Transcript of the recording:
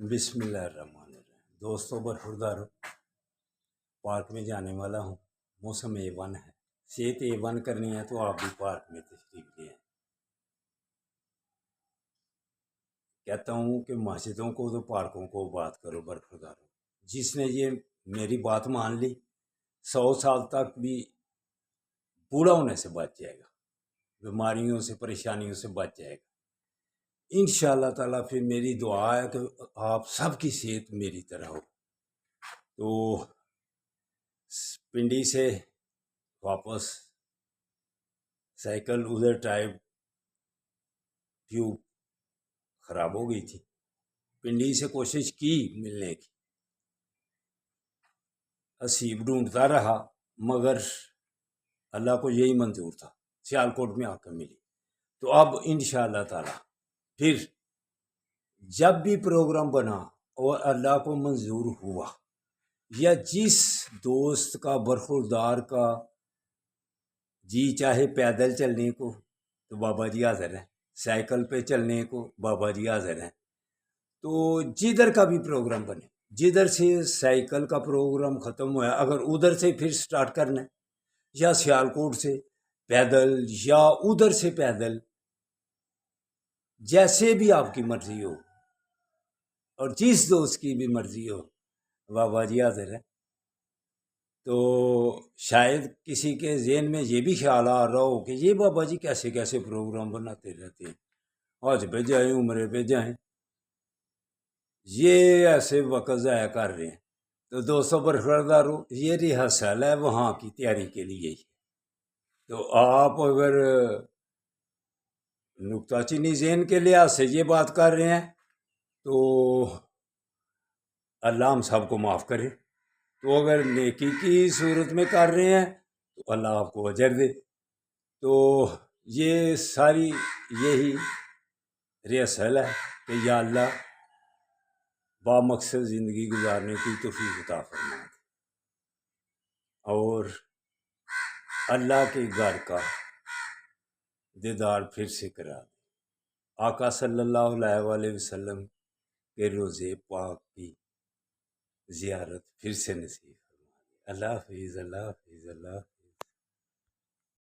بسم اللہ الرحمن الرحیم۔ دوستوں برخورداروں، پارک میں جانے والا ہوں۔ موسم A1 ہے، صحت A1 کرنی ہے تو آپ بھی پارک میں تشریف لے آئیں۔ کہتا ہوں کہ مسجدوں کو تو پارکوں کو بات کرو برخورداروں۔ جس نے یہ میری بات مان لی 100 سال تک بھی بوڑھا ہونے سے بچ جائے گا، بیماریوں سے پریشانیوں سے بچ جائے گا انشاءاللہ تعالیٰ۔ پھر میری دعا ہے کہ آپ سب کی صحت میری طرح ہو۔ تو پنڈی سے واپس سائیکل ادھر ٹائپ ٹیوب خراب ہو گئی تھی۔ پنڈی سے کوشش کی ملنے کی، اسیب ڈھونڈتا رہا، مگر اللہ کو یہی منظور تھا، سیالکوٹ میں آ کر ملی۔ تو اب انشاءاللہ تعالی پھر جب بھی پروگرام بنا اور اللہ کو منظور ہوا، یا جس دوست کا برخوردار کا جی چاہے پیدل چلنے کو تو بابا جی حاضر ہیں، سائیکل پہ چلنے کو بابا جی حاضر ہیں۔ تو جدھر کا بھی پروگرام بنے، جدھر سے سائیکل کا پروگرام ختم ہوا، اگر ادھر سے پھر سٹارٹ کرنا ہے یا سیالکوٹ سے پیدل یا ادھر سے پیدل، جیسے بھی آپ کی مرضی ہو اور جس دوست کی بھی مرضی ہو، بابا جی حاضر ہے۔ تو شاید کسی کے ذہن میں یہ بھی خیال آ رہا ہو کہ یہ بابا جی کیسے کیسے پروگرام بناتے رہتے ہیں، حج پہ جائیں عمرے پہ جائیں، یہ ایسے وقت ضائع کر رہے ہیں۔ تو دوستوں برخورداروں، یہ ریہرسل ہے وہاں کی تیاری کے لیے ہی۔ تو آپ اگر نکتہ چینی ذہن کے لحاظ سے یہ بات کر رہے ہیں تو اللہ ہم سب کو معاف کرے، تو اگر نیکی کی صورت میں کر رہے ہیں تو اللہ آپ کو اجر دے۔ تو یہ ساری یہی ریہرسل ہے کہ یا اللہ با مقصد زندگی گزارنے کی توفیق عطا فرما دے، اور اللہ کے گھر کا دیدار پھر سے کرا دے، آقا صلی اللہ علیہ وآلہ وسلم کے روضے پاک کی زیارت پھر سے نصیب فرما دے۔ اللہ حافظ، اللہ حافظ، اللہ حافظ۔